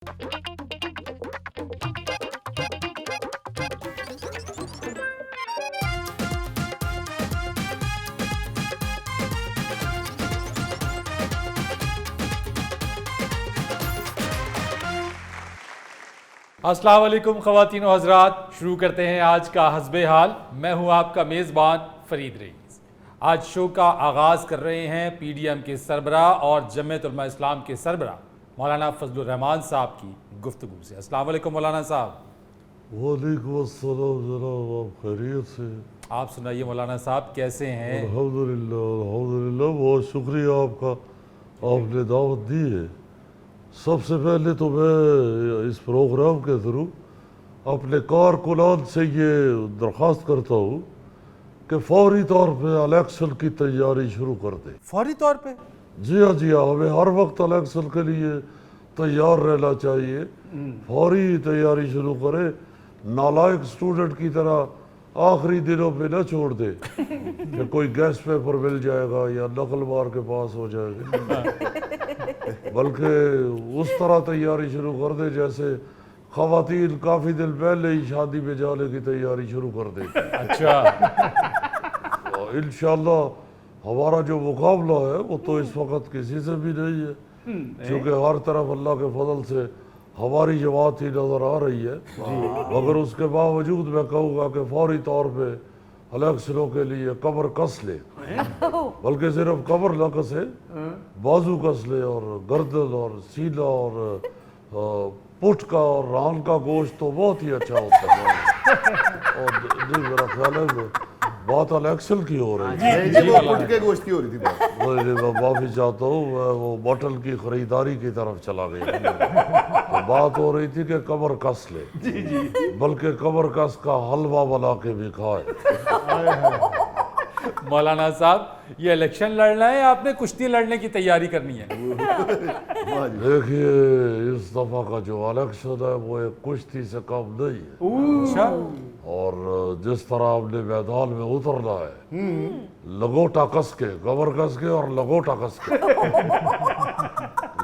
अस्सलाम वालेकुम ख़वातीन व हज़रात, शुरू करते हैं आज का हस्बे हाल। मैं हूं आपका मेज़बान फ़रीद रईस। आज शो का आगाज़ कर रहे हैं PDM के सरबरा और जमीयत उलमा इस्लाम के सरबरा मौलाना फजलुर रहमान साहब की गुफ्तगू से। अस्सलाम वालेकुम मौलाना साहब। वालेकुम अस्सलाम जनाब, आप खैरियत से? आप सुनाइए मौलाना साहब, कैसे हैं? अल्हम्दुलिल्लाह, बहुत शुक्रिया आपका, आपने दावत दी है। सबसे पहले तो मैं इस प्रोग्राम के थ्रू अपने कारकुनान से ये दरख्वास्त करता हूँ कि फौरी तौर पे इलेक्शन की तैयारी शुरू कर दें। फौरी तौर पे? जी हाँ, हमें हर वक्त इलेक्शन के लिए तैयार रहना चाहिए। फौरी तैयारी शुरू करें, नालायक स्टूडेंट की तरह आखिरी दिनों पे न छोड़ दे कि कोई गैस पेपर मिल जाएगा या नकल मार के पास हो जाएगा, बल्कि उस तरह तैयारी शुरू कर दे जैसे खवातीन काफ़ी दिन पहले ही शादी में जाने की तैयारी शुरू कर दे। अच्छा। इंशाल्लाह हमारा जो मुकाबला है वो तो इस वक्त किसी से भी नहीं है, क्योंकि हर तरफ अल्लाह के फजल से हमारी जमात ही नज़र आ रही है। मगर उसके बावजूद मैं कहूँगा कि फौरी तौर पे इलेक्शनों के लिए कमर कस ले, बल्कि सिर्फ कमर न कसे, बाजू कस ले, और गर्दन और सीना और पुट का और रान का गोश्त तो बहुत ही अच्छा होता है। और जी मेरा ख्याल है बात इलेक्शन की हो रही है। जी, वो पुट के गोश्त की हो रही थी बात। मैं माफी चाहता हूँ, मैं वो मटन की खरीदारी की तरफ चला गया। तो बात हो रही थी कि कमर कस ले, बल्कि कमर कस का हलवा बना के भी खाए। मौलाना साहब, ये इलेक्शन लड़ना है या आपने कुश्ती लड़ने की तैयारी करनी है? देखिए, इस दफा का जो इलेक्शन है वो एक कुश्ती से कम नहीं है। अच्छा। और जिस तरह आपने मैदान में उतरना है, लगोटा कस के, कमर कस के और लगोटा कस के।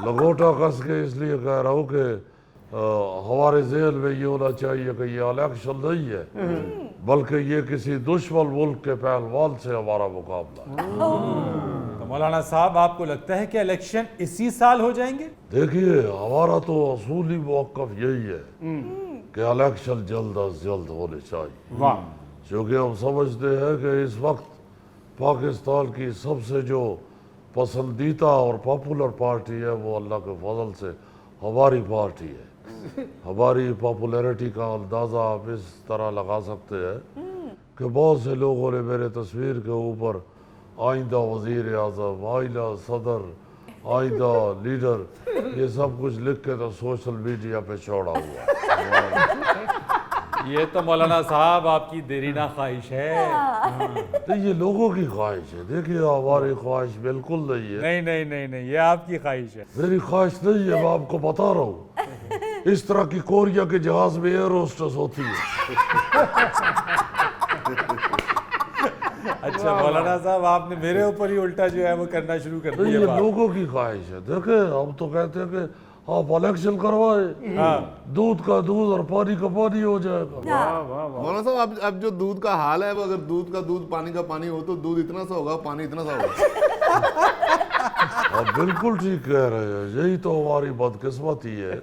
लगोटा कस के इसलिए कह रहा हूँ कि हमारे ज़हन में ये होना चाहिए कि ये इलेक्शन नहीं है, बल्कि ये किसी दुश्मन मुल्क के पहलवान से हमारा मुकाबला है। तो मौलाना साहब, आपको लगता है कि इलेक्शन इसी साल हो जाएंगे? देखिए, हमारा तो असूली मौक़िफ़ यही है कि इलेक्शन जल्द अज जल्द होने चाहिए। वाह। क्योंकि हम समझते हैं कि इस वक्त पाकिस्तान की सबसे जो पसंदीदा और पॉपुलर पार्टी है वो अल्लाह के फजल से हमारी पार्टी है। हमारी पॉपुलैरिटी का अंदाज़ा आप इस तरह लगा सकते हैं कि बहुत से लोगों ने मेरे तस्वीर के ऊपर आइंदा वज़ीर आज़म, आइंदा सदर, आइंदा लीडर, ये सब कुछ लिख के तो सोशल मीडिया पे छोड़ा हुआ है। ये तो मौलाना साहब आपकी देरीना ख्वाहिश है। तो ये लोगों की ख्वाहिश है। देखिए, हमारी ख्वाहिश बिल्कुल नहीं है। नहीं नहीं नहीं नहीं, ये आपकी ख्वाहिश है। मेरी ख्वाहिश नहीं है, मैं आपको बता रहा हूँ। इस तरह की कोरिया के जहाज में एयर होस्टेस होती है। अच्छा मौलाना साहब, आपने मेरे ऊपर ही उल्टा जो है वो करना शुरू कर तो ये दिया। लोगों की ख्वाहिश है। देखे, हम तो कहते हैं कि आप इलेक्शन करवाए, दूध का दूध और पानी का पानी हो जाएगा। मौलाना साहब, अब जो दूध का हाल है, वो अगर दूध का दूध पानी का पानी हो तो दूध इतना सा होगा, पानी इतना सा होगा। आप बिल्कुल ठीक कह रहे हैं। यही तो हमारी बदकिस्मती है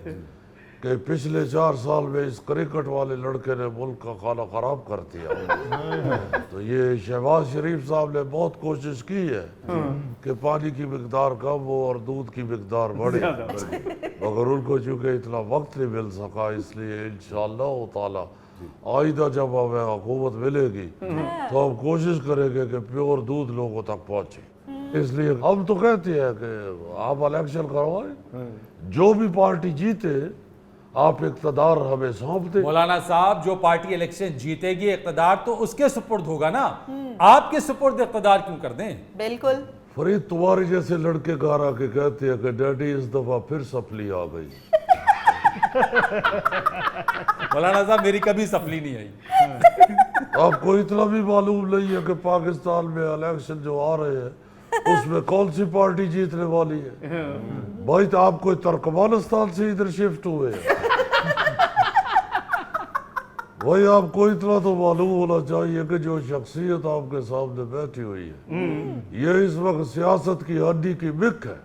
कि पिछले 4 साल में इस क्रिकेट वाले लड़के ने मुल्क का खाना खराब कर दिया। तो ये शहबाज शरीफ साहब ने बहुत कोशिश की है कि पानी की मिकदार कम हो और दूध की मिकदार बढ़े, मगर उनको चूंकि इतना वक्त नहीं मिल सका, इसलिए इंशाअल्लाह ताला आइंदा जब हमें हुकूमत मिलेगी तो हम कोशिश करेंगे कि प्योर दूध लोगों तक पहुँचे। इसलिए हम तो कहते हैं कि आप इलेक्शन करवाएं, जो भी पार्टी जीते आप इक़्तिदार हमें सौंप दे। मौलाना साहब, जो पार्टी इलेक्शन जीतेगी इक़्तिदार तो उसके सुपुर्द होगा ना, आपके सुपुर्द इक़्तिदार क्यों कर दें? बिल्कुल। फरीद, तुम्हारे जैसे लड़के घर आके कहते हैं कि डैडी इस दफा फिर सफली आ गई। मौलाना साहब, मेरी कभी सफली नहीं आई। आपको इतना भी मालूम नहीं है कि पाकिस्तान में इलेक्शन जो आ रहे हैं उसमें कौन सी पार्टी जीतने वाली है? भाई तो आप कोई तुर्कमानिस्तान से इधर शिफ्ट हुए हैं? भाई आपको इतना तो मालूम होना चाहिए कि जो शख्सियत आपके सामने बैठी हुई है ये इस वक्त सियासत की हड्डी की बिक है,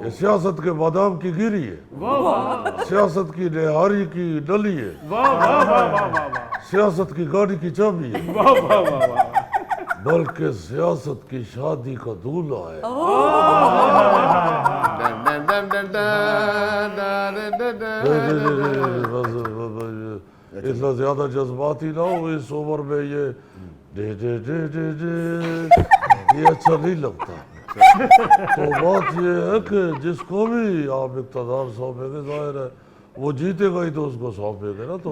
ये सियासत के बादाम की गिरी है, सियासत की निहारी की डली है, सियासत की गाड़ी की चाबी है, बल्कि सियासत की शादी का दूल्हा है। इतना ज्यादा जज्बाती ना हो इस उम्र में, ये day day day day day ये अच्छा नहीं लगता। तो बात ये है कि जिसको भी आप इक़्तिदार सौंपेंगे, जाहिर है वो जीतेगा ही तो उसको सौंपेंगे ना, तो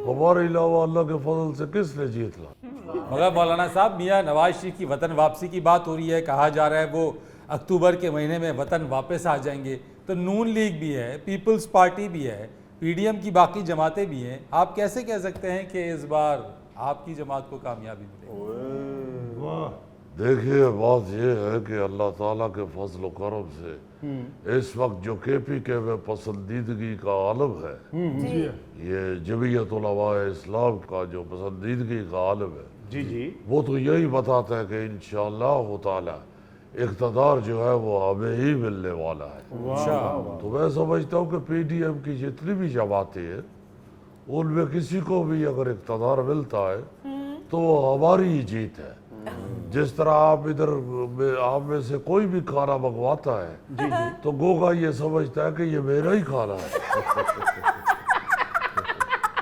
हमारे अलावा अल्लाह के फजल से किसने जीत ला। मगर मौलाना साहब, मियाँ नवाज शरीफ की वतन वापसी की बात हो रही है, कहा जा रहा है वो अक्टूबर के महीने में वतन वापस आ जाएंगे। तो नून लीग भी है, पीपल्स पार्टी भी है, पीडीएम की बाकी जमातें भी हैं, आप कैसे कह सकते हैं कि इस बार आपकी जमात को कामयाबी मिलेगी? देखिए बात ये है कि अल्लाह ताला के फजल व करम से इस वक्त जो KPK में पसंदीदगी का आलम है, ये जमीयत उलमाए इस्लाम का जो पसंदीदगी का आलम है, वो तो यही बताता है कि इंशाअल्लाह ताला इक़्तिदार जो है वो हमें ही मिलने वाला है। तो मैं समझता हूँ कि PDM की जितनी भी जमातें हैं उनमें किसी को भी अगर इक़्तिदार मिलता है तो वो हमारी ही जीत है। जिस तरह आप इधर आप में से कोई भी खाना मंगवाता है तो गोगा ये समझता है कि ये मेरा ही खाना है।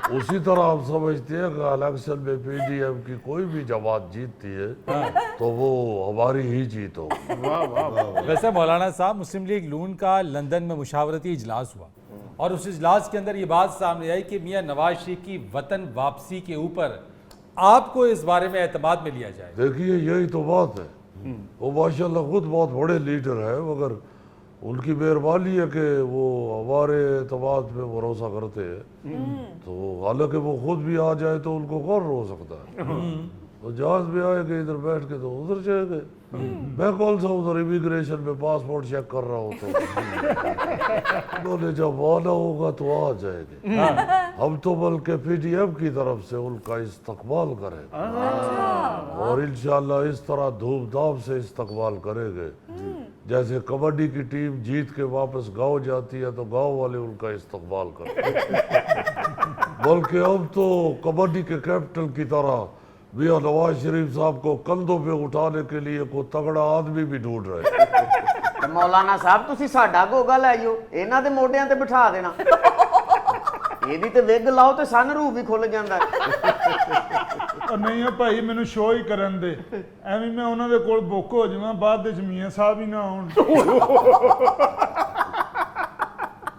उसी तरह हम समझते हैं कि इलेक्शन में PDM की कोई भी जमात जीतती है तो वो हमारी ही जीत होगी। वैसे मौलाना साहब, मुस्लिम लीग नून का लंदन में मुशावरती इजलास हुआ और उस इजलास के अंदर ये बात सामने आई कि मियाँ नवाज शरीफ की वतन वापसी के ऊपर आपको इस बारे में एतमाद में लिया जाए। देखिए यही तो बात है, वो माशाल्लाह खुद बहुत बड़े लीडर है, मगर उनकी मेहरबानी है कि वो हमारे एतमाद पे भरोसा करते हैं। तो हालांकि वो खुद भी आ जाए तो उनको कौन रोक सकता है? तो जहाज में आएंगे इधर बैठ के तो उधर जाएंगे। मैं कौन सा उधर इमिग्रेशन में पासपोर्ट चेक कर रहा हूँ, तो उन्होंने जब आना होगा तो आ जाएंगे। हम तो बल्कि PDM की तरफ से उनका इस्तकबाल करेंगे और इंशाअल्लाह इस तरह धूमधाम से इस्तकबाल करेंगे जैसे कबड्डी की टीम जीत के वापस गांव जाती है तो गांव वाले उनका इस्तकबाल करेंगे। बल्कि अब तो कबड्डी के कैप्टन की तरह मियां नवाज शरीफ साहब को कंधों पे उठाने के लिए कोई तगड़ा आदमी भी ढूंढ रहे। मौलाना साहब तुसी साडा गोगा ले आइयो, इन्हां दे मोढियां ते बिठा देना। ਇਹਦੀ ਤੇ ਵਿਗ ਲਾਓ ਤੇ ਸਨਰੂਫ ਵੀ ਖੁੱਲ ਜਾਂਦਾ। ਨਹੀਂ ਆ ਭਾਈ, ਮੈਨੂੰ ਸ਼ੋਅ ਹੀ ਕਰਨ ਦੇ, ਐਵੇਂ ਮੈਂ ਉਹਨਾਂ ਦੇ ਕੋਲ ਬੁੱਕ ਹੋ ਜਾਵਾਂ, ਬਾਅਦ ਵਿੱਚ ਮੀਆਂ ਸਾਹਿਬ ਹੀ ਨਾ ਆਉਣ।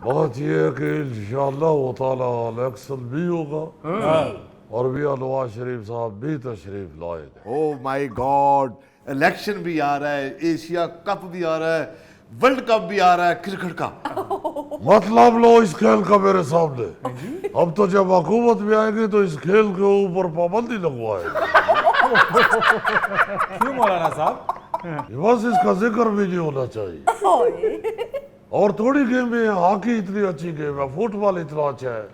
बात ये है कि इंशाअल्लाह ताला इलेक्शन भी होगा और मियां नवाज शरीफ साहब भी तशरीफ लाएंगे। ओह माय गॉड, इलेक्शन भी आ रहा है, एशिया कप भी आ रहा है, वर्ल्ड कप भी आ रहा है क्रिकेट का। मतलब लो इस खेल का मेरे सामने। अब तो जब हुकूमत में आएगी तो इस खेल के ऊपर पाबंदी लगवाएगी। क्यों मौलाना साहब? बस इसका जिक्र भी नहीं होना चाहिए। और थोड़ी गेम है, हॉकी इतनी अच्छी गेम है, फुटबॉल इतना अच्छा है,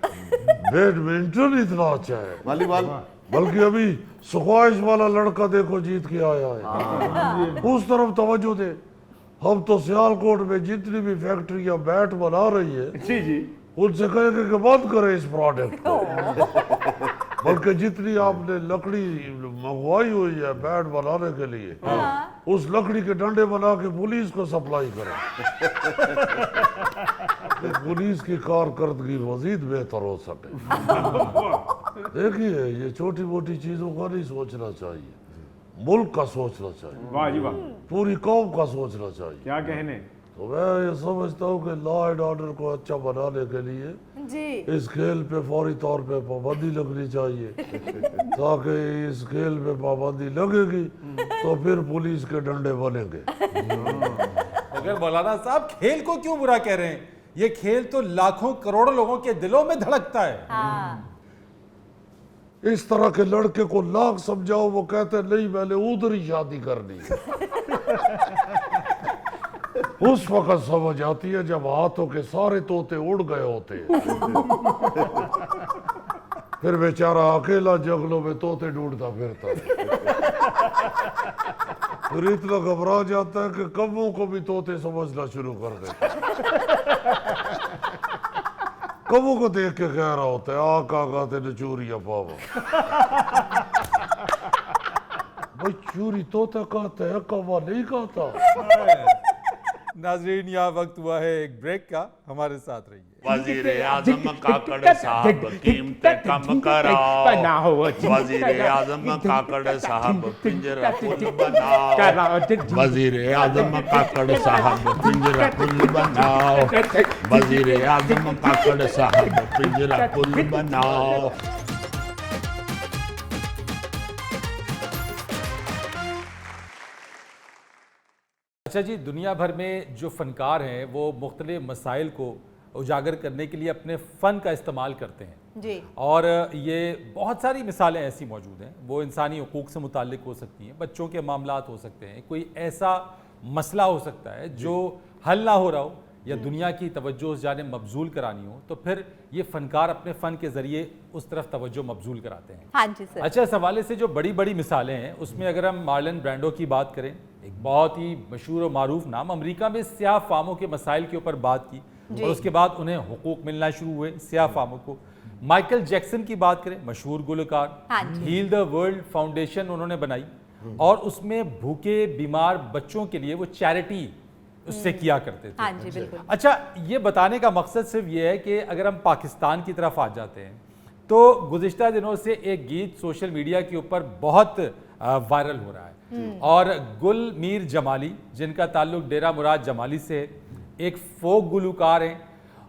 बैडमिंटन इतना अच्छा है, वॉलीबॉल, बल्कि अभी स्क्वैश वाला लड़का देखो जीत के आया है। उस तरफ तवज्जो दे। हम तो सियालकोट में जितनी भी फैक्ट्रियां बैट बना रही है उनसे कहेंगे कि बंद करें इस प्रोडक्ट को। बल्कि जितनी आपने लकड़ी मंगवाई हुई है बैट बनाने के लिए, उस लकड़ी के डंडे बना के पुलिस को सप्लाई करें। तो पुलिस की कारकर्दगी मजीद बेहतर हो सके। देखिए ये छोटी मोटी चीजों का नहीं सोचना चाहिए, मुल्क का सोचना चाहिए, वाह जी वाह, पूरी कौम का सोचना चाहिए। क्या कहने। तो मैं ये समझता हूँ कि लॉ एंड ऑर्डर को अच्छा बनाने के लिए जी इस खेल पे फौरी तौर पे पाबंदी लगनी चाहिए, ताकि इस खेल पे पाबंदी लगेगी तो फिर पुलिस के डंडे बनेंगे। अगर मौलाना साहब खेल को क्यों बुरा कह रहे हैं? ये खेल तो लाखों करोड़ों लोगों के दिलों में धड़कता है। इस तरह के लड़के को लाख समझाओ, वो कहते नहीं मैंने उधर ही शादी करनी है। उस वक्त समझ आती है जब हाथों के सारे तोते उड़ गए होते हैं। फिर बेचारा अकेला जंगलों में तोते ढूंढता फिरता है। फिर इतना घबरा जाता है कि कौवों को भी तोते समझना शुरू कर देते। कौवों को देख के कह रहा होता है आका गाते न चूरिया पावा। भाई चूरी तोता कहता है, कौवा नहीं कहता। नाजरीन, यहाँ वक्त हुआ है एक ब्रेक का, हमारे साथ रहिए। वजीर आजम काकड़ साहब कीमतें कम कराओ, वजीर आजम काकड़ साहब पिंजरा पुल बनाओ, वजीर आजम काकड़ साहब पिंजरा पुल बनाओ, वजीर आजम काकड़ साहब पिंजरा पुल बनाओ। अच्छा जी, दुनिया भर में जो फ़नकार हैं वो मुख्तलिफ मसाइल को उजागर करने के लिए अपने फ़न का इस्तेमाल करते हैं जी। और ये बहुत सारी मिसालें ऐसी मौजूद हैं। वो इंसानी हुकूक से मुताल्लिक हो सकती हैं, बच्चों के मामलात हो सकते हैं, कोई ऐसा मसला हो सकता है जो हल ना हो रहा हो या दुनिया की तवज्जो उस जाने मबजूल करानी हो, तो फिर ये फ़नकार अपने फ़न के ज़रिए उस तरफ तवज्जो मबजूल कराते हैं। हाँ जी सर। अच्छा, इस हवाले से जो बड़ी बड़ी मिसालें हैं उसमें अगर हम मार्लन ब्रांडो की बात करें, एक बहुत ही मशहूर और मारूफ नाम, अमेरिका में स्याह फामों के मसाइल के ऊपर बात की और उसके बाद उन्हें हुकूक मिलना शुरू हुए स्याह फामों को। माइकल जैक्सन की बात करें, मशहूर गुलकार, हाँ जी। हील द वर्ल्ड फाउंडेशन उन्होंने बनाई और उसमें भूखे बीमार बच्चों के लिए वो चैरिटी उससे किया करते थे। हाँ जी बिल्कुल। अच्छा, ये बताने का मकसद सिर्फ ये है कि अगर हम पाकिस्तान की तरफ आ जाते हैं तो गुज़िश्ता दिनों से एक गीत सोशल मीडिया के ऊपर बहुत वायरल हो रहा है और गुल मीर जमाली, जिनका ताल्लुक डेरा मुराद जमाली से है, एक फोक गुलकार हैं।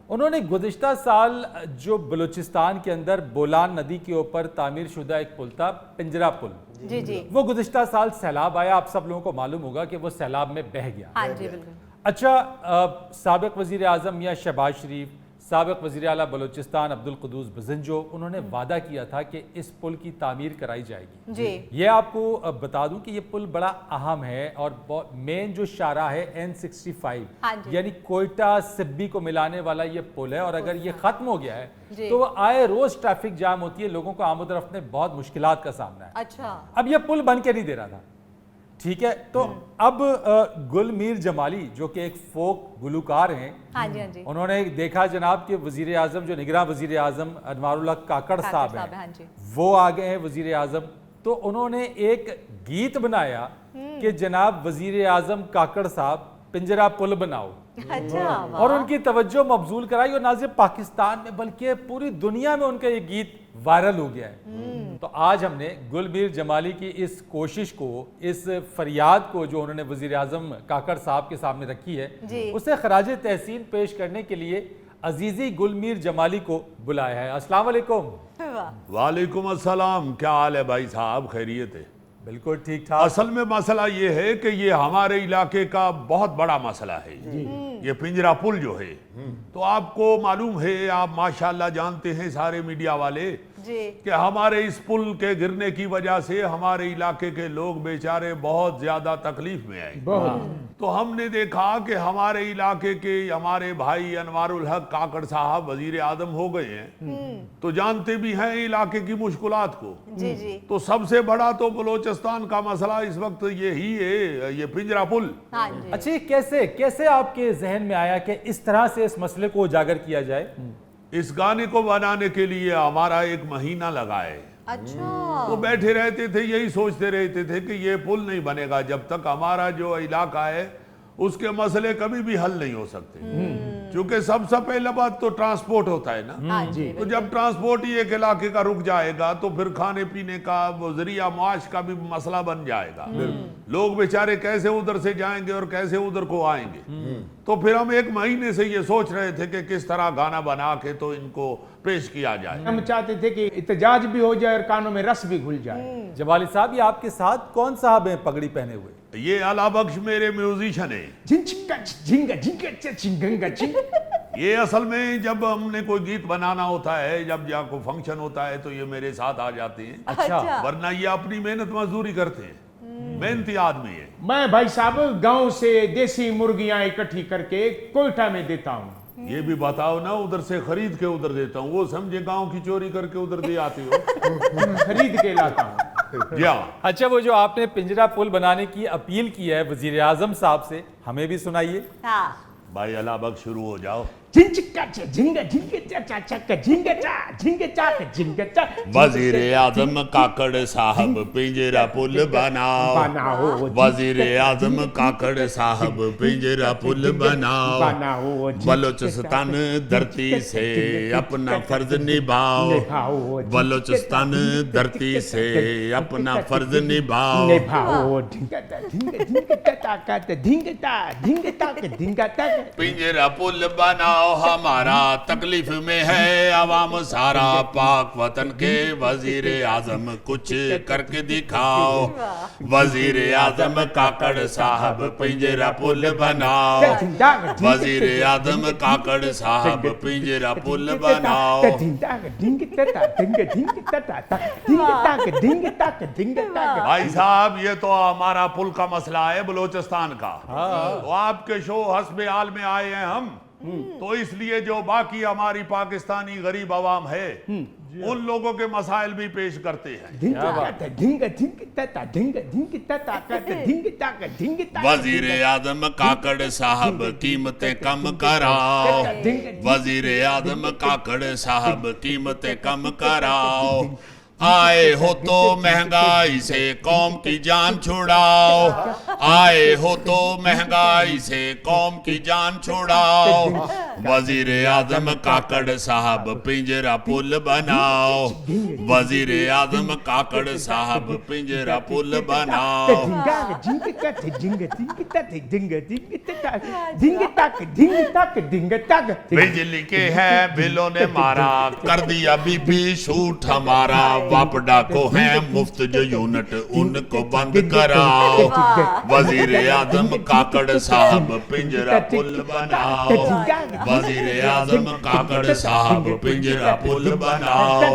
उन्होंने गुज़िश्ता साल जो बलूचिस्तान के अंदर बोलान नदी के ऊपर तामीर शुदा एक पुल था, पिंजरा पुल, जी जी। वो गुज़िश्ता साल सैलाब आया, आप सब लोगों को मालूम होगा कि वो सैलाब में बह गया। हाँ जी बिल्कुल। अच्छा, साबिक वज़ीर आज़म मियां शहबाज शरीफ, साबिक वज़ीर आला बलूचिस्तान अब्दुल कुद्दूस बज़ंजो, उन्होंने वादा किया था कि इस पुल की तामीर कराई जाएगी। जी। ये आपको बता दूं कि ये पुल बड़ा अहम है और मेन जो शारा है N65, हाँ जी। यानी कोयटा सिब्बी को मिलाने वाला ये पुल है और अगर ये ख़त्म हो गया जी। है तो आए रोज़ ट्रैफिक जाम होती है, लोगों को आमद रफ्त में बहुत मुश्किलात का सामना है। अच्छा। अब ये पुल बन के नहीं दे रहा था, ठीक है, तो अब गुल मीर जमाली जो कि एक फोक गुलकार हैं, हाँ जी हाँ जी। उन्होंने देखा जनाब कि वजीर आजम जो निगरान वजीर आजम अनवारुल्लाह काकड़ साहब हैं, हाँ जी। वो आ गए हैं वजीर आजम, तो उन्होंने एक गीत बनाया कि जनाब वजीर आजम काकड़ साहब पिंजरा पुल बनाओ अच्छा। और उनकी तवज्जो मबजूल कराई और ना सिर्फ पाकिस्तान में बल्कि पूरी दुनिया में उनका ये गीत वायरल हो गया है। तो आज हमने गुलमीर जमाली की इस कोशिश को, इस फरियाद को जो उन्होंने वजीर आजम काकड़ साहब के सामने रखी है, जी। उसे खराज तहसीन पेश करने के लिए अजीजी गुलमीर जमाली को बुलाया है। अस्सलाम वालेकुम। वाह। वालेकुम अस्सलाम, क्या हाल है भाई साहब, खैरियत है? बिल्कुल ठीक ठाक। असल में मसला ये है कि ये हमारे इलाके का बहुत बड़ा मसला है। ये पिंजरा पुल जो है, तो आपको मालूम है, आप माशाल्लाह जानते हैं सारे मीडिया वाले जी। कि हमारे इस पुल के गिरने की वजह से हमारे इलाके के लोग बेचारे बहुत ज्यादा तकलीफ में आए। तो हमने देखा कि हमारे इलाके के हमारे भाई अनवारुल हक काकड़ साहब वजीर आजम हो गए हैं, तो जानते भी हैं इलाके की मुश्किलात को। जी जी। तो सबसे बड़ा तो बलोचिस्तान का मसला इस वक्त यही है, ये पिंजरा पुल। हाँ जी। अच्छा, ये कैसे आपके जहन में आया कि इस तरह से इस मसले को उजागर किया जाए? इस गाने को बनाने के लिए हमारा 1 महीना लगा है। अच्छा। तो बैठे रहते थे, यही सोचते रहते थे कि ये पुल नहीं बनेगा जब तक हमारा जो इलाका है उसके मसले कभी भी हल नहीं हो सकते, क्योंकि सबसे पहले बात तो ट्रांसपोर्ट होता है ना। हाँ जी। तो जब ट्रांसपोर्ट ही एक इलाके का रुक जाएगा तो फिर खाने पीने का, जरिया माश का भी मसला बन जाएगा। लोग बेचारे कैसे उधर से जाएंगे और कैसे उधर को आएंगे। तो फिर हम 1 महीने से ये सोच रहे थे कि किस तरह गाना बना के तो इनको पेश किया जाए। हम चाहते थे कि इत्तेजाज भी हो जाए और कानों में रस भी घुल जाए। जमाली साहब, ये आपके साथ कौन साहब हैं पगड़ी पहने हुए? ये अला बख्श मेरे म्यूजिशियन है। ये असल में जब हमने कोई गीत बनाना होता है, जब यहाँ कोई फंक्शन होता है तो ये मेरे साथ आ जाते हैं, अच्छा वरना ये अपनी मेहनत मजदूरी करते हैं, मेहनती आदमी है। मैं भाई साहब गांव से देसी मुर्गियां इकट्ठी करके कोयटा में देता हूँ। ये भी बताओ ना, उधर से खरीद के उधर देता हूँ, वो समझे गांव की चोरी करके उधर दे आते हो। खरीद के लाता हूँ। या अच्छा, वो जो आपने पिंजरा पुल बनाने की अपील की है वजीर आजम साहब से, हमें भी सुनाइए। हाँ भाई अल्लाह बख्श, शुरू हो जाओ। वजीर आजम काकड़ साहब पिंजरा पुल बनाओ, बनाओ। वजीर आजम काकड़ साहब पिंजरा पुल बनाओ, बनाओ। बलोचिस्तान धरती से अपना फर्ज निभाओ, निभाओ। बलोचिस्तान धरती से अपना फर्ज निभाओ। निभाओ। पिंजरा पुल बनाओ, हमारा तकलीफ में है अवाम सारा, पाक वतन के वजीर आजम कुछ करके दिखाओ। वजीर आजम काकड़ साहब पिंजरा पुल बनाओ, वजीर आजम काकड़ साहब पिंजरा पुल बनाओ। भाई साहब, ये तो हमारा पुल का मसला है बलोचिस्तान का, तो आपके शो हस्बे हाल में आए हैं हम, तो इसलिए जो बाकी हमारी पाकिस्तानी गरीब आवाम है उन लोगों के मसाइल भी पेश करते हैं। वजीर आजम काकड़ साहब कीमतें कम कराओ, वजीर आजम काकड़ साहब कीमतें कम कराओ। आए हो तो महंगाई से कौम की जान छुड़ाओ, आए हो तो महंगाई से कौम की जान छुड़ाओ। वजीर आजम काकड़ साहब पिंजरा पुल बनाओ, वजीर आजम काकड़ साहब पिंजरा पुल बनाओ। बिजली के हैं बिलों ने मारा, कर दिया बीपी शूट हमारा, वापडा को है मुफ्त जो यूनिट उनको बंद कराओ। वजीर आजम काकड़ साहब पिंजरा पुल बनाओ, वजीर आजम काकड़ साहब पिंजरा पुल बनाओ।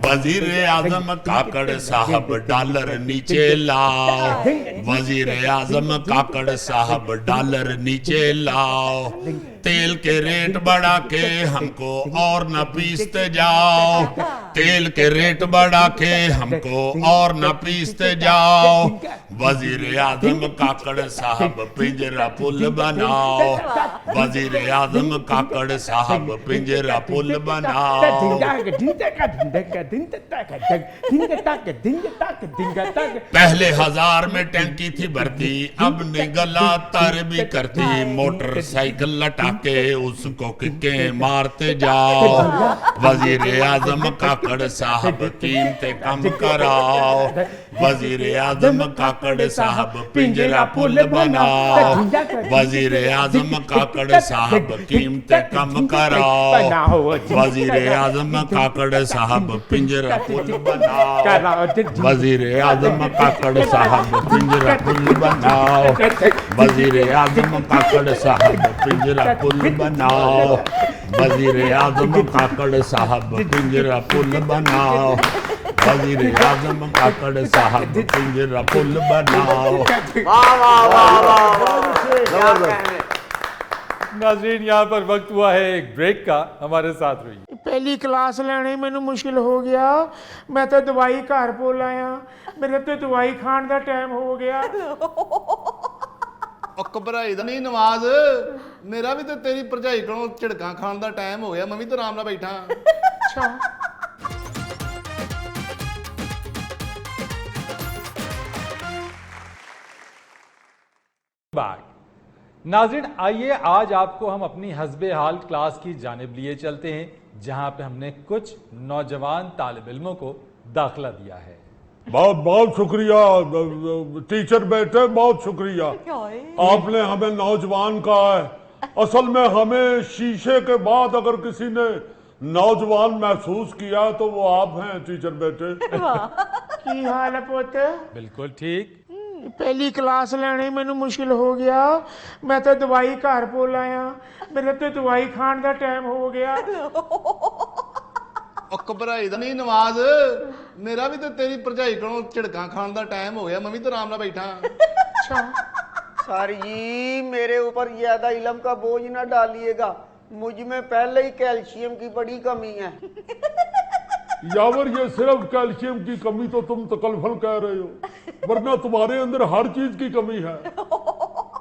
वजीर आजम काकड़ साहब डॉलर नीचे लाओ, वजीर आजम काकड़ साहब डॉलर नीचे लाओ। तेल के रेट बढ़ा के हमको और न पीसते जाओ, तेल के रेट बढ़ा के हमको और न पीसते जाओ। वजीर आजम काकड़ साहब पिंजरा पुल बनाओ, वजीर आजम काकड़ साहब पिंजरा पुल बनाओ। पहले 1000 में टैंकी थी भरती, अब निगला तर भी करती, मोटरसाइकिल लटा के उसको किके मारते जाओ। वजीर आजम काकड़ साहब कीमतें कम कराओ, वजीर आजम काकड़ साहब पिंजरा पुल बनाओ, वजीर आजम काकड़ साहब कीमतें कम कराओ। वजीर आजम काकड़ साहब पिंजरा पुल बनाओ, वजीर आजम काकड़ साहब पिंजरा पुल बनाओ, वजीर आजम काकड़ साहब पिंजरा पुल बनाओ, वजीर आजम काकड़ साहब पिंजरा पुल बनाओ, वजीर आजम काकड़ साहब पिंजरा पुल बनाओ। वाह वाह वाह वाह। नाज़रीन, यहाँ पर वक्त हुआ है एक ब्रेक का, हमारे साथ रहिए। पहली क्लास लेने मैनू मुश्किल हो गया, मैं तो दवाई घर भुल आया, मेरे तो दवाई खान का टाइम हो गया। घबराई दा नहीं नवाज, मेरा भी तो तेरी भरजाई कोलों झिड़कां खाण दा टाइम हो गया, मैं भी तो आराम नाल बैठा। अच्छा नाज़रीन, आइए आज आपको हम अपनी हस्बे हाल क्लास की जानिब लिए चलते हैं, जहां पे हमने कुछ नौजवान तालिब इल्मों को दाखिला दिया है। बहुत बहुत शुक्रिया टीचर बेटे, बहुत शुक्रिया, आपने हमें नौजवान कहा है। असल में हमें शीशे के बाद अगर किसी ने नौजवान महसूस किया तो वो आप हैं टीचर बेटे। की हाल है पुत? बिल्कुल ठीक। ਪਹਿਲੀ ਕਲਾਸ ਲੈਣੀ ਮੈਨੂੰ ਮੁਸ਼ਕਿਲ ਹੋ ਗਿਆ। ਮੈਂ ਤਾਂ ਦਵਾਈ ਘਰ ਭੁੱਲ ਆਇਆ। ਮੇਰੇ ਤੇ ਦਵਾਈ ਖਾਣ ਦਾ ਟਾਈਮ ਹੋ ਗਿਆ। ਉਹ ਘਬਰਾਈ ਦਾ ਨਹੀਂ ਨਵਾਜ਼, ਮੇਰਾ ਵੀ ਤੇ ਤੇਰੀ ਭਰਜਾਈ ਕੋਲੋਂ ਝਿੜਕਾਂ ਖਾਣ ਦਾ ਟਾਈਮ ਹੋ ਗਿਆ। ਮੈਂ ਵੀ ਤਾਂ ਆਰਾਮ ਨਾਲ ਬੈਠਾ। ਅੱਛਾ सर जी मेरे ऊपर ज्यादा इल्म का बोझ ना डालिएगा, मुझ में पहले ही कैल्शियम की बड़ी कमी है। यावर ये सिर्फ कैल्शियम की कमी तो तुम तकलफल कह रहे हो, वरना तुम्हारे अंदर हर चीज की कमी है।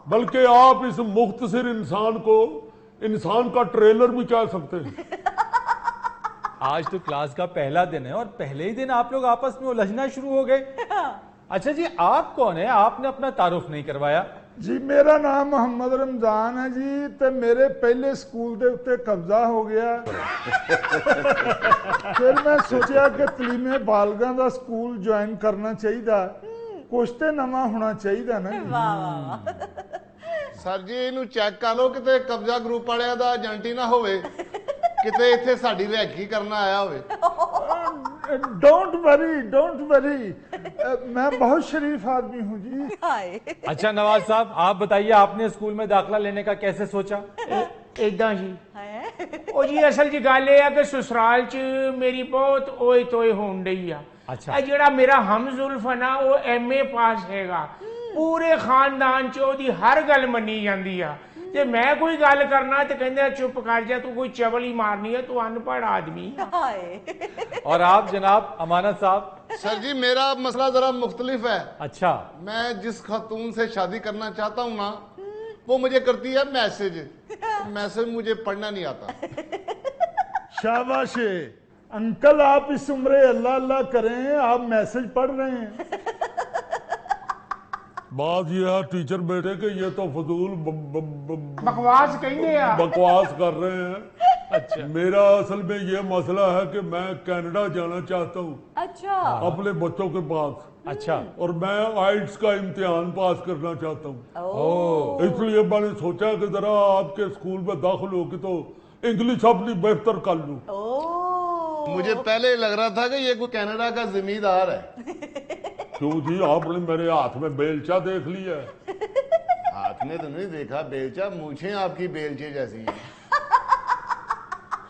बल्कि आप इस मुख्तसिर इंसान को इंसान का ट्रेलर भी कह सकते हैं। आज तो क्लास का पहला दिन है और पहले ही दिन आप लोग आपस में उलझना शुरू हो गए। अच्छा जी, आप कौन है? आपने अपना तारुफ नहीं करवाया। ਜੀ ਮੇਰਾ ਨਾਮ ਮੁਹੰਮਦ ਰਮਜ਼ਾਨ ਹੈ ਜੀ ਤੇ ਮੇਰੇ ਪਹਿਲੇ ਸਕੂਲ ਦੇ ਉੱਤੇ ਕਬਜ਼ਾ ਹੋ ਗਿਆ। ਫਿਰ ਮੈਂ ਸੋਚਿਆ ਕਿ ਤਲੀਮੇ ਬਾਲਗਾਂ ਦਾ ਸਕੂਲ ਜੁਆਇਨ ਕਰਨਾ ਚਾਹੀਦਾ, ਕੁਛ ਤੇ ਨਵਾਂ ਹੋਣਾ ਚਾਹੀਦਾ ਨਾ। ਸਰ ਜੀ ਇਹਨੂੰ ਚੈੱਕ ਕਰ ਲਓ ਕਿਤੇ ਕਬਜ਼ਾ ਗਰੁੱਪ ਵਾਲਿਆਂ ਦਾ ਏਜੰਟ ਹੀ ਨਾ ਹੋਵੇ, ਕਿਤੇ ਇੱਥੇ ਸਾਡੀ ਰੈਕੀ ਕਰਨ ਆਇਆ ਹੋਵੇ। डोंट वरी, मैं बहुत शरीफ आदमी हूँ जी। अच्छा नवाज साहब, आप बताइए आपने स्कूल में दाखिला लेने का कैसे सोचा? ਇਦਾਂ ਜੀ ਉਹ ਜੀ ਅਸਲ 'ਚ ਗੱਲ ਇਹ ਆ ਕਿ ਸਸੁਰਾਲ 'ਚ ਮੇਰੀ ਬਹੁਤ ਓਏ ਤੋਏ ਹੋਣ ਡਈ ਆ। ਅੱਛਾ। ਇਹ ਜਿਹੜਾ ਮੇਰਾ ਹਮਜ਼ੁਲਫ ਆ ਨਾ ਉਹ MA ਪਾਸ ਹੈਗਾ। ਪੂਰੇ ਖਾਨਦਾਨ 'ਚ ਉਹਦੀ ਹਰ ਗੱਲ ਮੰਨੀ ਜਾਂਦੀ ਆ ਤੇ ਮੈਂ ਕੋਈ ਗੱਲ ਕਰਨਾ ਤੇ ਕਹਿੰਦੇ ਚੁੱਪ ਕਰ ਜਾ, ਤੂੰ ਕੋਈ ਚਵਲ ਹੀ ਮਾਰਨੀ ਹੈ, ਤੂੰ ਅਨਪੜ੍ਹ ਆਦमी। और आप जनाब अमानत साहब? सर जी मेरा मसला जरा मुख्तलिफ है। अच्छा। मैं जिस खातून से शादी करना चाहता हूँ ना, वो मुझे करती है मैसेज। मैसेज मुझे पढ़ना नहीं आता। शाबाश अंकल, आप इस उम्र अल्लाह अल्लाह करें, आप मैसेज पढ़ रहे हैं। बात यह है टीचर बेटे कि ये तो फजूल बकवास ਕਹਿੰਦੇ ਆ। बकवास कर रहे हैं। अच्छा, मेरा असल में ये मसला है कि मैं कनाडा जाना चाहता हूँ अच्छा अपने बच्चों के पास। अच्छा। और मैं आइट्स का इम्तिहान पास करना चाहता हूँ, इसलिए मैंने सोचा कि जरा आपके स्कूल में दाखिल होगी तो इंग्लिश अपनी बेहतर कर लूँ। मुझे पहले लग रहा था कि ये कोई कनाडा का जिम्मेदार है। क्यों जी, आपने मेरे हाथ में बेलचा देख लिया? हाथ में तो नहीं देखा बेलचा, मूछें आपकी बेलचे जैसी हैं।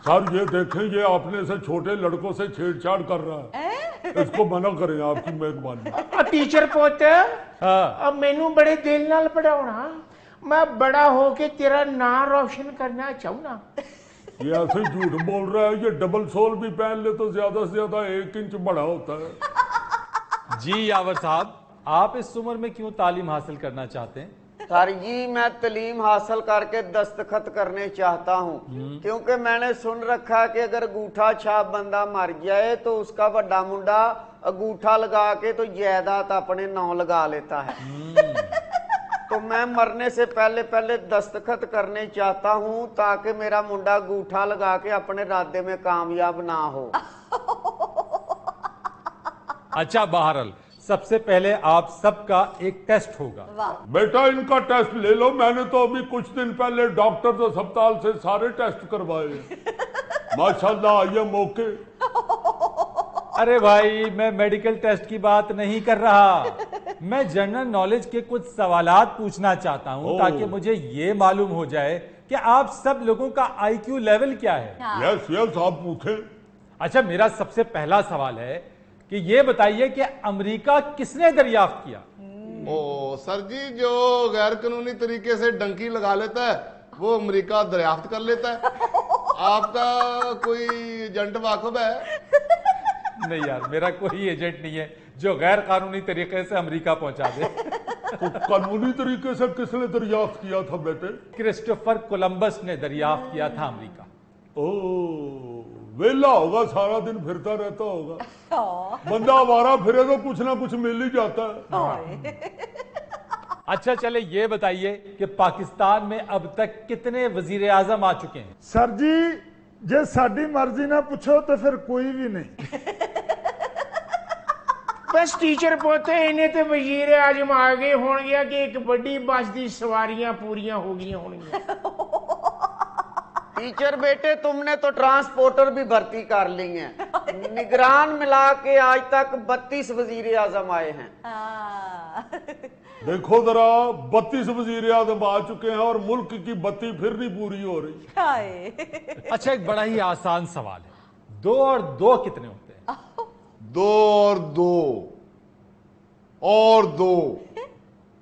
सर ये देखें, ये अपने से छोटे लड़कों से छेड़छाड़ कर रहा है, इसको मना करें आपकी मेहरबानी। टीचर पुੱਤ अब ਮੈਨੂੰ ਬੜੇ ਦਿਲ ਨਾਲ ਪੜਾਉਣਾ, ਮੈਂ बड़ा होके तेरा नाम रोशन करना चाहूँगा। ये ऐसे झूठ बोल रहा है, ये डबल सोल भी पहन ले तो ज्यादा से ज्यादा 1 इंच बड़ा होता है। जी यावर साहब, आप इस उम्र में क्यों तालीम हासिल करना चाहते हैं? सर जी मैं तालीम हासिल करके दस्तखत करने चाहता हूँ, क्योंकि मैंने सुन रखा है कि अगर अंगूठा छाप बंदा मर जाए तो उसका बड़ा मुंडा अंगूठा लगा के तो जायदाद अपने नाम लगा लेता है। तो मैं मरने से पहले पहले दस्तखत करने चाहता हूँ ताकि मेरा मुंडा अंगूठा लगा के अपने इरादे में कामयाब ना हो। अच्छा बहरहाल, सबसे पहले आप सबका एक टेस्ट होगा। बेटा इनका टेस्ट ले लो, मैंने तो अभी कुछ दिन पहले डॉक्टर अस्पताल से सारे टेस्ट करवाए। माशाल्लाह, ये मौके। अरे भाई, मैं मेडिकल टेस्ट की बात नहीं कर रहा, मैं जनरल नॉलेज के कुछ सवालात पूछना चाहता हूं ताकि मुझे ये मालूम हो जाए कि आप सब लोगों का IQ लेवल क्या है। यस यस, आप पूछे। अच्छा, मेरा सबसे पहला सवाल है कि ये बताइए कि अमेरिका किसने दरियाफ्त किया? ओ सर जी, जो गैर कानूनी तरीके से डंकी लगा लेता है वो अमेरिका दरियाफ्त कर लेता है। आपका कोई एजेंट वाकफ है? नहीं यार, मेरा कोई एजेंट नहीं है जो गैर कानूनी तरीके से अमेरिका पहुंचा दे। तो कानूनी तरीके से किसने दरियाफ्त किया था बेटे? क्रिस्टोफर कोलंबस ने दरियाफ्त किया था अमेरिका। ओ, वेला होगा, सारा दिन फिरता रहता होगा। बंदा आवारा फिरे तो कुछ ना कुछ मिल ही जाता है। अच्छा चले, ये बताइए कि पाकिस्तान में अब तक कितने वजीर आजम आ चुके हैं? सर जी जे साडी मर्जी ना पूछो तो फिर कोई भी नहीं। बस टीचर पुੱਤ ਇਹਨੇ ਤੇ ਵਜ਼ੀਰ ਆਜ਼ਮ ਆ ਗਏ ਹੋਣਗੇ ਕਿ ਇੱਕ ਵੱਡੀ ਬੱਸ ਦੀ ਸਵਾਰੀਆਂ ਪੂਰੀਆਂ ਹੋ ਗਈਆਂ ਹੋਣਗੀਆਂ। टीचर बेटे तुमने तो ट्रांसपोर्टर भी भर्ती कर ली हैं। निगरान मिला के आज तक 32 वजीर आजम आए हैं। हाँ। देखो जरा 32 वजीर आजम आ चुके हैं और मुल्क की बत्ती फिर नहीं पूरी हो रही। हाय। अच्छा, एक बड़ा ही आसान सवाल है, 2 और 2 कितने होते हैं? 2 और 2 और 2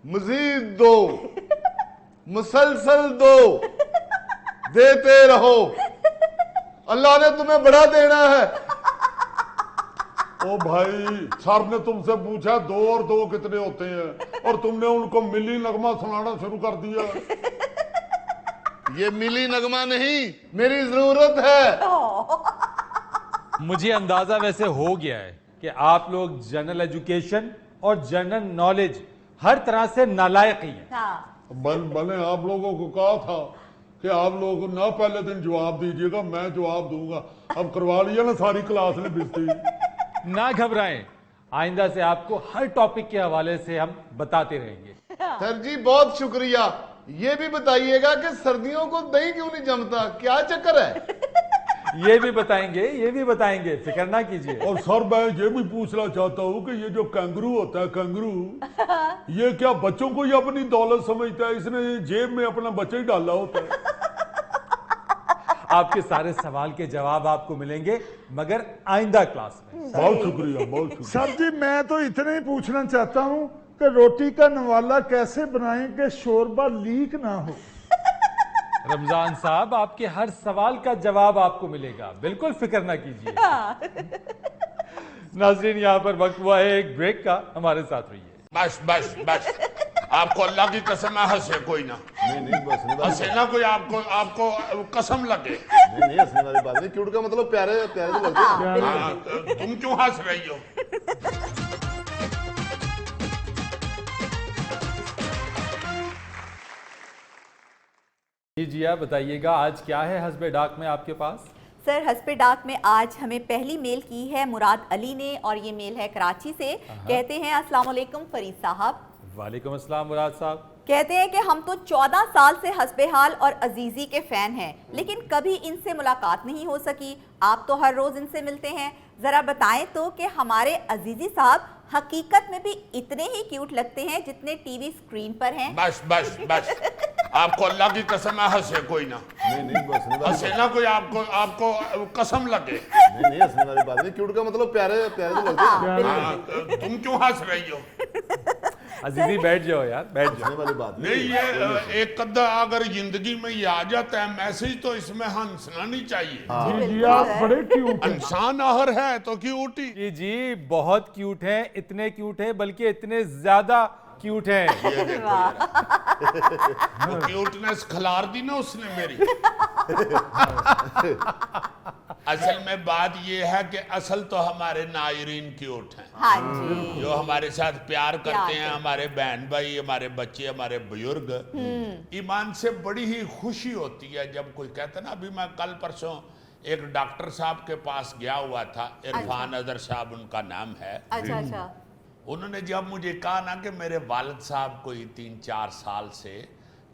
मजीद 2 मुसलसल 2 देते रहो, अल्लाह ने तुम्हें बड़ा देना है। ओ भाई, सर ने तुमसे पूछा 2 और 2 कितने होते हैं और तुमने उनको मिली नगमा सुनाना शुरू कर दिया। ये मिली नगमा नहीं, मेरी जरूरत है। मुझे अंदाजा वैसे हो गया है कि आप लोग जनरल एजुकेशन और जनरल नॉलेज हर तरह से नालायक ही हैं। हाँ। मैंने आप लोगों को कहा था कि आप लोग ना पहले दिन जवाब दीजिएगा, मैं जवाब दूंगा। अब करवा लिया ना सारी क्लास ने बेइज्जती। ना घबराएं, आइंदा से आपको हर टॉपिक के हवाले से हम बताते रहेंगे। सर जी बहुत शुक्रिया। ये भी बताइएगा कि सर्दियों को दही क्यों नहीं जमता, क्या चक्कर है? ये भी बताएंगे, फिक्र ना कीजिए। और सर मैं ये भी पूछना चाहता हूँ कि ये जो कैंगरू होता है, कैंगरू, ये क्या बच्चों को ही अपनी दौलत समझता है? इसने जेब में अपना बच्चा ही डाला होता है। आपके सारे सवाल के जवाब आपको मिलेंगे, मगर आइंदा क्लास में। बहुत शुक्रिया, बहुत शुक्रिया। सर जी मैं तो इतना ही पूछना चाहता हूँ कि रोटी का नवाला कैसे बनाएं कि शोरबा लीक ना हो। रमजान साहब, आपके हर सवाल का जवाब आपको मिलेगा, बिल्कुल फिक्र ना कीजिए। नाज़रीन, यहाँ पर वक्त हुआ है एक ब्रेक का, हमारे साथ रहिए। बस बस बस, आपको अल्लाह की कसम है, हंसे कोई ना। नहीं बस हंसे ना कोई, आपको कसम लगे। नहीं हंसने वाली बात नहीं। क्यूट का मतलब प्यारे प्यारे तो लगते हैं। हाँ, तुम क्यों हंस रही हो? जी आप बताइएगा, आज क्या है हस्बे डाक में आपके पास? सर, हस्बे डाक में आज हमें पहली मेल की है मुराद अली ने, और ये मेल है कराची से। कहते हैं अस्सलाम वालेकुम फरीद साहब। वालेकुम अस्सलाम मुराद साहब। कहते हैं कि हम तो 14 साल से हस्बे हाल और अजीजी के फैन हैं, लेकिन कभी इनसे मुलाकात नहीं हो सकी। आप तो हर रोज इनसे मिलते हैं, जरा बताएं तो कि हमारे अजीजी साहब हकीकत में भी इतने ही क्यूट लगते हैं जितने टीवी स्क्रीन पर हैं। बस बस बस, आपको अल्लाह की कसम है, हंसे कोई ना। नहीं बस हंसे ना कोई, आपको कसम लगे। नहीं हंसने वाली बात नहीं। क्यूट का मतलब प्यारे प्यारे तो लगते हैं। हाँ, तुम क्यों हंस रही हो? अजीजी बैठ जाओ यार, बैठ जाओ। हंसने वाली बात नहीं, ये एक कद्दा अगर जिंदगी में ये आ जाता है मैसेज, तो इसमें हंसना नहीं चाहिए। जी आप बड़े क्यूट हैं। इंसान आहर है तो क्यूटी। जी बहुत क्यूट हैं, इतने क्यूट हैं, बल्कि इतने ज्यादा क्यूट हैं। ये देखो वो क्यूटनेस खिलार दी ना उसने मेरी। असल में बात ये है कि असल तो हमारे नायरीन क्यूट हैं। हाँ जी। जो हमारे साथ प्यार करते हैं, करते हमारे बहन भाई, हमारे बच्चे, हमारे बुजुर्ग। ईमान से बड़ी ही खुशी होती है जब कोई कहता है ना। अभी मैं कल परसों एक डॉक्टर साहब के पास गया हुआ था, इरफान अदर साहब उनका नाम है। अच्छा। उन्होंने जब मुझे कहा ना कि मेरे वालिद साहब कोई 3-4 साल से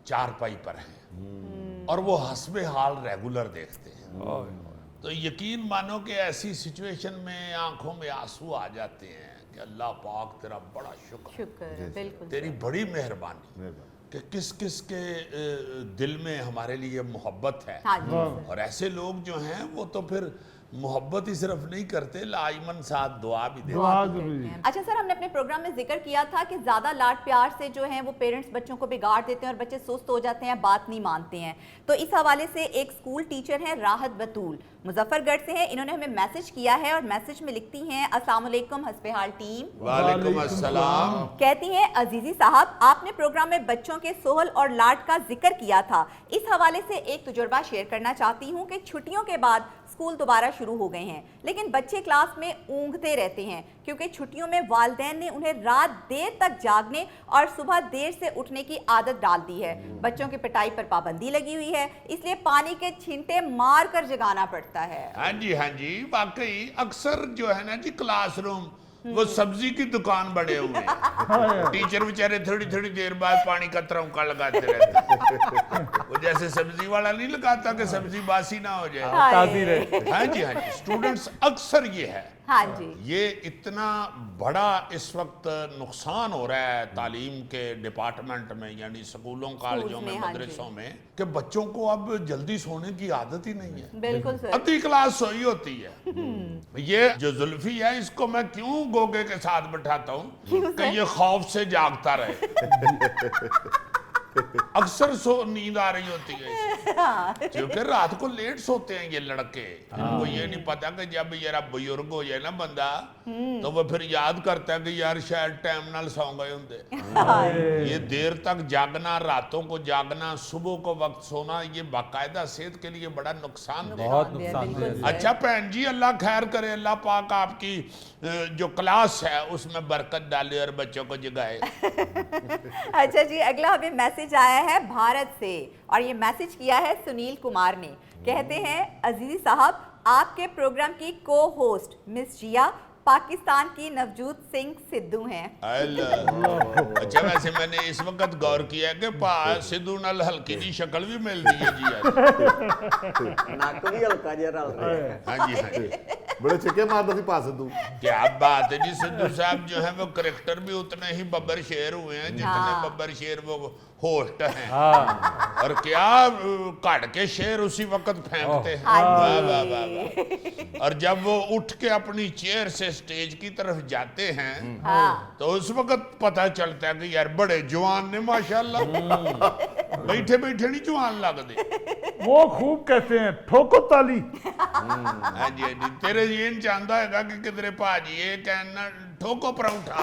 चारपाई पर हैं और वो हस्बे हाल रेगुलर देखते हैं, तो यकीन मानो कि ऐसी सिचुएशन में आंखों में आंसू आ जाते हैं कि अल्लाह पाक तेरा बड़ा शुक्र, बिल्कुल तेरी बड़ी मेहरबानी कि किस किस के दिल में हमारे लिए मोहब्बत है। हाँ जी। और ऐसे लोग जो हैं वो तो फिर मोहब्बत ही सिर्फ नहीं करते, लाइमन साथ दुआ भी देते। अच्छा सर, हमने अपने प्रोग्राम में जिक्र किया था कि ज्यादा लाड प्यार से जो है वो पेरेंट्स बच्चों को बिगाड़ देते हैं और बच्चे सुस्त हो जाते हैं, बात नहीं मानते हैं। तो इस हवाले से एक स्कूल टीचर हैं राहत बतूल, मुजफ्फरगढ़ से हैं। इन्होंने हमें मैसेज किया है और मैसेज में लिखती हैं, अस्सलाम वालेकुम हस्बे हाल टीम। वालेकुम अस्सलाम। कहती हैं, अजीजी साहब आपने प्रोग्राम में बच्चों के सोहल और लाड का जिक्र किया था। इस हवाले से एक तजुर्बा शेयर करना चाहती हूँ कि छुट्टियों के बाद स्कूल दोबारा शुरू हो गए हैं, लेकिन बच्चे क्लास में ऊँघते रहते हैं क्योंकि छुट्टियों में वालिदैन ने उन्हें रात देर तक जागने और सुबह देर से उठने की आदत डाल दी है। बच्चों की पिटाई पर पाबंदी लगी हुई है, इसलिए पानी के छींटे मार कर जगाना पड़ता है। हाँ जी, वाकई अक्सर जो है ना जी क्लासरूम वो सब्जी की दुकान बने हुए हैं। टीचर बेचारे थोड़ी थोड़ी देर बाद पानी का तरौंका लगाते रहते हैं। वो जैसे सब्जी वाला नहीं लगाता कि सब्जी बासी ना हो जाए, ताज़ी रहे। हाँ जी हाँ जी, स्टूडेंट्स अक्सर ये है। हाँ जी। ये इतना बड़ा इस वक्त नुकसान हो रहा है तालीम के डिपार्टमेंट में, यानी स्कूलों कॉलेजों में, हाँ जी। मदरसों में, कि बच्चों को अब जल्दी सोने की आदत ही नहीं है। बिल्कुल सर। आधी क्लास सोई होती है। ये जो जुल्फी है, इसको मैं क्यों गोगे के साथ बैठाता हूँ कि ये खौफ से जागता रहे। अक्सर नींद आ रही होती है इसे। क्योंकि रात को लेट सोते हैं ये लड़के। इनको ये नहीं पता कि जब यार बुजुर्ग हो जाए ना बंदा, तो वो फिर याद करता है कि यार शायद टाइम नाल सौ गए होंगे। ये देर तक जागना, रातों को जागना, सुबह को वक्त सोना, ये बाकायदा सेहत के लिए बड़ा नुकसानदेह। बहुत नुकसानदेह। अच्छा बहन जी, अल्लाह खैर करे, अल्लाह पाक आपकी जो क्लास है उसमें बरकत डाले और बच्चों को जगाए। अच्छा जी, अगला हमें मैसेज आया है भारत से और ये मैसेज किया है सुनील कुमार ने। कहते हैं, अजीजी साहब, आपके प्रोग्राम की को होस्ट मिस जिया पाकिस्तान की नवजोत सिंह सिद्धू हैं। अच्छा, वैसे मैंने इस वक्त गौर किया कि सिद्धू नाल हल्की जी शक्ल भी मिल रही है जी। नक भी हल्का जिहा रल रहा है। हाँ जी हाँ जी, बड़े छिके मारता थी पा सिद्धू। क्या बात है जी। सिद्धू साहब जो है वो करेक्टर भी उतने ही बब्बर शेर हुए हैं जितने बब्बर शेर वो होस्ट हैं। और क्या काट के शेर उसी वक्त फेंकते हैं। वाह वाह वाह वाह। और जब वो उठ के अपनी चेयर से स्टेज की तरफ जाते हैं तो उस वक्त पता चलता है कि यार बड़े जवान ने माशाल्लाह। बैठे बैठे नहीं जवान लगते। वो खूब कहते हैं ठोको ताली। हाँ जी हाँ जी, तेरे ये चाहता है कि किधरे भाजी ये कहना ठोको परौठा।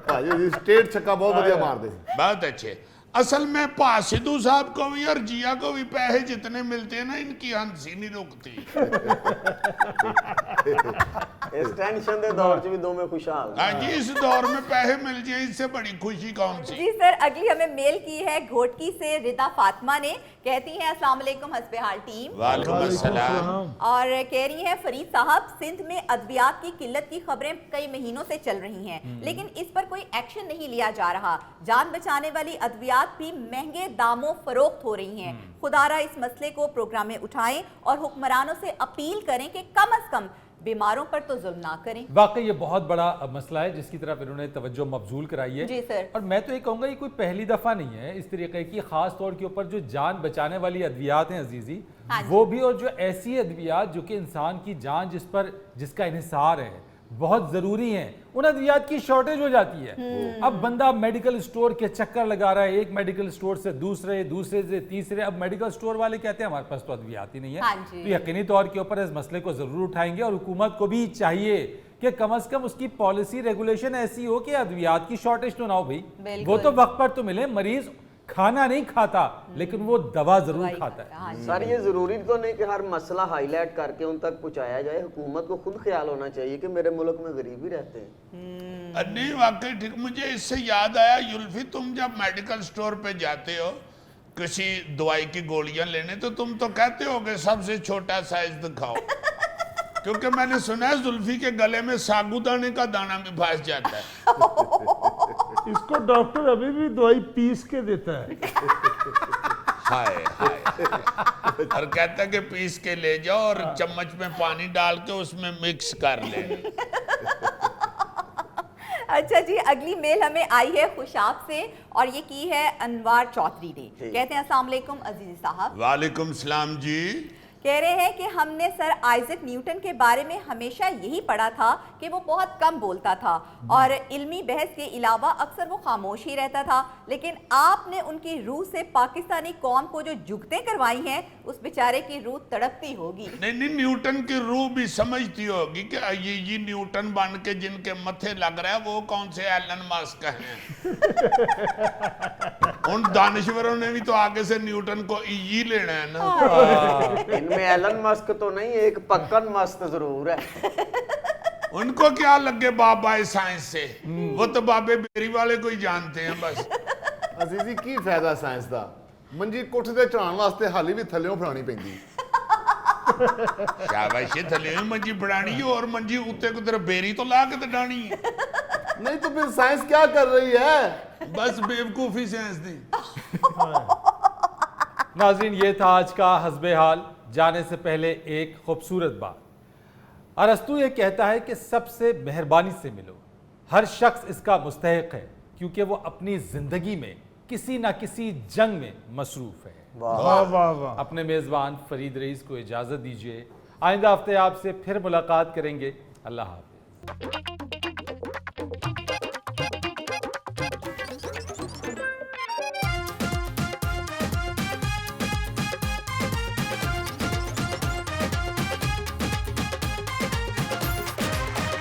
भाजी स्टेट छक्का बहुत बढ़िया मार दे। बहुत अच्छे। असल में सिद्धू साहब को भी और जिया को भी पैसे जितने मिलते हैं ना, इनकी हंसी नहीं रुकती। इस टेंशन दे दौर च भी दो में खुशहाल। हाँ जी, इस दौर में पैसे मिल जाए इससे बड़ी खुशी कौन सी। जी सर, अगली हमें मेल की है घोटकी से रिदा फातिमा ने। कहती हैं, अस्सलाम वालेकुम हस्बे हाल टीम। वालेकुम अस्सलाम। और कह रही हैं, फरीद साहब, सिंध में अद्वियात की किल्लत की खबरें कई महीनों से चल रही हैं, लेकिन इस पर कोई एक्शन नहीं लिया जा रहा। जान बचाने वाली अद्वियात भी महंगे दामों फरोख्त हो रही हैं। खुदारा इस मसले को प्रोग्राम में उठाएं और हुक्मरानों से अपील करें कि कम से कम बीमारों पर तो जुल्म ना करें। वाकई ये बहुत बड़ा मसला है जिसकी तरफ इन्होंने तवज्जो मबजूल कराई है। जी सर। और मैं तो ये कहूँगा ये कोई पहली दफ़ा नहीं है इस तरीके की, ख़ास तौर के ऊपर जो जान बचाने वाली अद्वियात हैं अजीज़ी, वो भी, और जो ऐसी अद्वियात जो कि इंसान की जान जिसका इन्हिसार है, बहुत ज़रूरी हैं, उन अद्वियात की शॉर्टेज हो जाती है। अब बंदा मेडिकल स्टोर के चक्कर लगा रहा है, एक मेडिकल स्टोर से दूसरे से तीसरे। अब मेडिकल स्टोर वाले कहते हैं हमारे पास तो अद्वियात ही नहीं है। तो यकीनी तौर के ऊपर इस मसले को ज़रूर उठाएंगे और हुकूमत को भी चाहिए कि कम से कम उसकी पॉलिसी रेगुलेशन ऐसी हो कि अद्वियात की शॉर्टेज तो ना हो भाई। वो तो वक्त पर तो मिले, मरीज खाना नहीं खाता लेकिन वो दवा जरूर खाता है। सर, ये जरूरी तो नहीं कि हर मसला हाईलाइट करके उन तक पहुंचाया जाए। हुकूमत को खुद ख्याल होना चाहिए कि मेरे मुल्क में गरीब ही रहते हैं। नहीं, वाकई ठीक। मुझे इससे याद आया युल्फी, तुम जब मेडिकल स्टोर पे जाते हो किसी दवाई की गोलियां लेने, तो तुम तो कहते हो कि सबसे छोटा साइज दिखाओ। क्योंकि मैंने सुना है जुल्फी के गले में साबूदाने का दाना भी फंस जाता है। इसको डॉक्टर अभी भी दवाई पीस के देता है। हाय हाय। और कहता है कि पीस के ले जाओ और चम्मच में पानी डाल के उसमें मिक्स कर ले। अच्छा जी, अगली मेल हमें आई है खुशाब से और ये की है अनवार चौधरी ने। कहते हैं, अस्सलाम वालेकुम अजीज साहब। वालेकुम सलाम जी। कह रहे हैं कि हमने सर आइजक न्यूटन के बारे में हमेशा यही पढ़ा था कि वो बहुत कम बोलता था और इल्मी बहस के अलावा अक्सर वो खामोश ही रहता था, लेकिन आपने उनकी रूह से पाकिस्तानी कौम को जो जुगतें करवाई हैं, उस बेचारे की रूह तड़पती होगी। नहीं, न्यूटन की रूह भी समझती होगी कि ये न्यूटन बन के जिनके मथे लग रहा है वो कौन से एलन मस्क हैं। उन दानिश्वरों ने भी तो आगे से न्यूटन को ई लेना है ना। इनमें एलन मस्क तो नहीं, एक पक्कन मस्क जरूर है। उनको क्या लगे बाबा साइंस से, वो तो बाबे बेरी वाले को ही जानते हैं बस। अजीजी की फायदा साइंस दा, मंजी कोठे ते चढ़ाउण वास्ते हाली भी थल्लेों फड़ानी पैंदी। शाबाश थले मंजी बढ़ानी है और मंजी उत्ते को तरफ बेरी तो ला के तो डानी है। नहीं तो फिर साइंस क्या कर रही है? बस बेवकूफी साइंस दी। नाज़रीन, ये था आज का हस्बे हाल। जाने से पहले एक खूबसूरत बात, अरस्तू ये कहता है कि सबसे मेहरबानी से मिलो। हर शख्स इसका मुस्तहिक है क्योंकि वो अपनी जिंदगी में किसी ना किसी जंग में मसरूफ है। वाह वाह वाह। अपने मेज़बान फरीद रईस को इजाज़त दीजिए। आइंदा हफ्ते आपसे फिर मुलाकात करेंगे। अल्लाह हाफ़िज़।